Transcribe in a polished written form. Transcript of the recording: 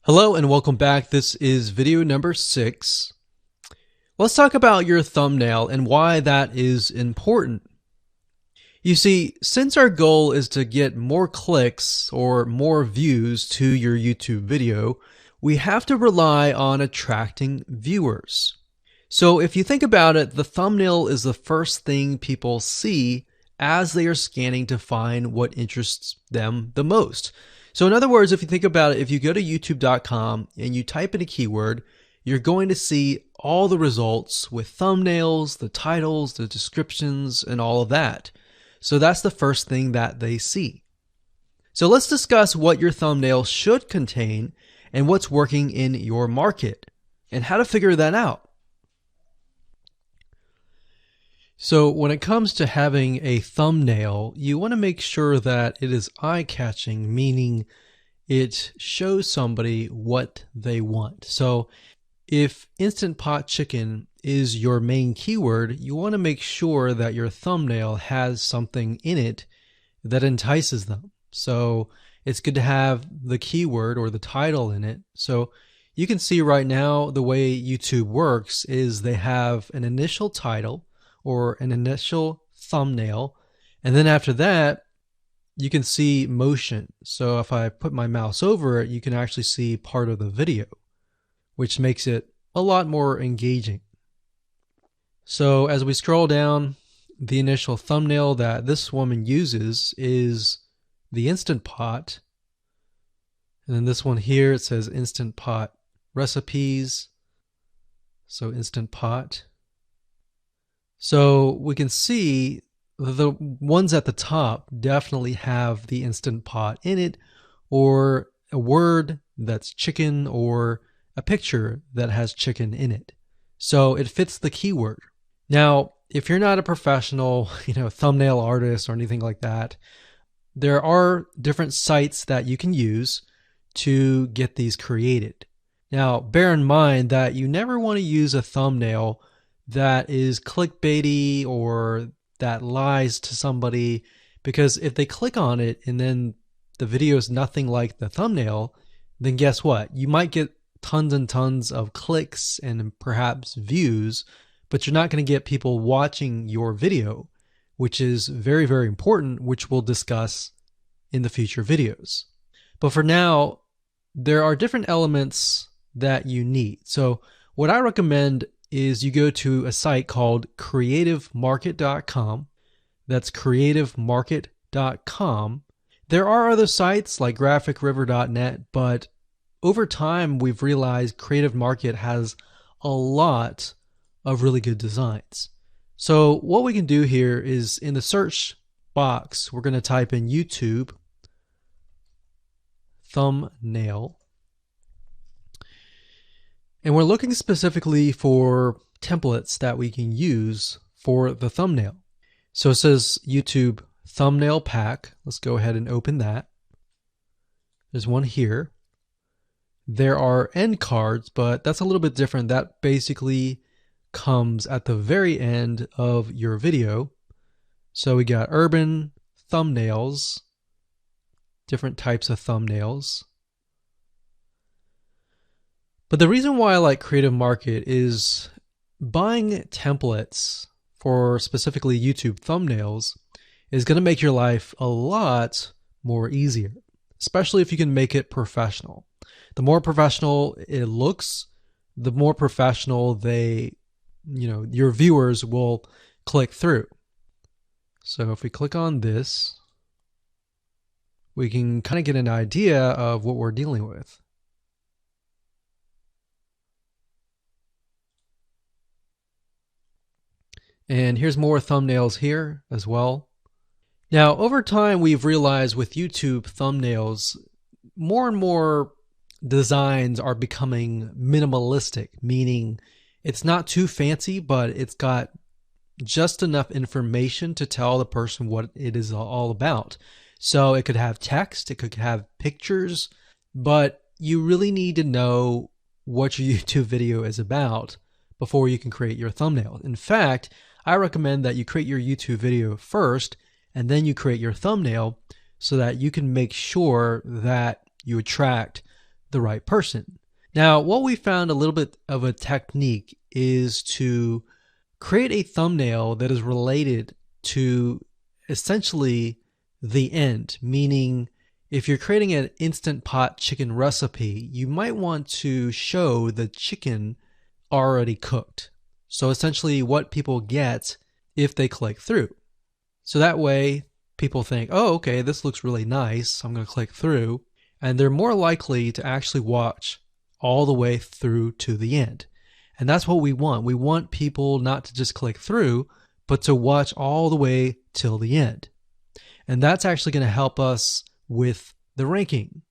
Hello and welcome back. This is video number 6. Let's talk about your thumbnail and why that is important. You see, since our goal is to get more clicks or more views to your YouTube video, we have to rely on attracting viewers. So if you think about it, the thumbnail is the first thing people see as they are scanning to find what interests them the most. So in other words, if you think about it, if you go to youtube.com and you type in a keyword, you're going to see all the results with thumbnails, the titles, the descriptions, and all of that. So that's the first thing that they see. So let's discuss what your thumbnail should contain and what's working in your market and how to figure that out. So when it comes to having a thumbnail, you want to make sure that it is eye-catching, meaning it shows somebody what they want. So if Instant Pot Chicken is your main keyword, you want to make sure that your thumbnail has something in it that entices them. So it's good to have the keyword or the title in it. So you can see right now the way YouTube works is they have an initial title or an initial thumbnail, and then after that you can see motion. So if I put my mouse over it, you can actually see part of the video, which makes it a lot more engaging. So as we scroll down, the initial thumbnail that this woman uses is the Instant Pot, and then this one here, it says Instant Pot recipes, so Instant Pot. So we can see the ones at the top definitely have the Instant Pot in it, or a word that's chicken, or a picture that has chicken in it. So it fits the keyword. Now, if you're not a professional, thumbnail artist or anything like that, there are different sites that you can use to get these created. Now, bear in mind that you never want to use a thumbnail that is clickbaity or that lies to somebody, because if they click on it and then the video is nothing like the thumbnail, then guess what? You might get tons and tons of clicks and perhaps views, but you're not going to get people watching your video, which is very, very important, which we'll discuss in the future videos. But for now, there are different elements that you need. So what I recommend is you go to a site called creativemarket.com. That's creativemarket.com. There are other sites like graphicriver.net, but over time we've realized Creative Market has a lot of really good designs. So what we can do here is in the search box, we're going to type in YouTube thumbnail. And we're looking specifically for templates that we can use for the thumbnail. So it says YouTube thumbnail pack. Let's go ahead and open that. There's one here. There are end cards, but that's a little bit different. That basically comes at the very end of your video. So we got urban thumbnails, different types of thumbnails. But the reason why I like Creative Market is buying templates for specifically YouTube thumbnails is going to make your life a lot more easier, especially if you can make it professional. The more professional it looks, the more professional your viewers will click through. So if we click on this, we can kind of get an idea of what we're dealing with. And here's more thumbnails here as well. Now, over time, we've realized with YouTube thumbnails, more and more designs are becoming minimalistic, meaning it's not too fancy, but it's got just enough information to tell the person what it is all about. So it could have text, it could have pictures, but you really need to know what your YouTube video is about before you can create your thumbnail. In fact, I recommend that you create your YouTube video first and then you create your thumbnail so that you can make sure that you attract the right person. Now, what we found a little bit of a technique is to create a thumbnail that is related to essentially the end, meaning if you're creating an Instant Pot chicken recipe, you might want to show the chicken already cooked. So essentially what people get if they click through. So that way people think, oh, okay, this looks really nice. I'm going to click through. And they're more likely to actually watch all the way through to the end. And that's what we want. We want people not to just click through, but to watch all the way till the end. And that's actually going to help us with the ranking.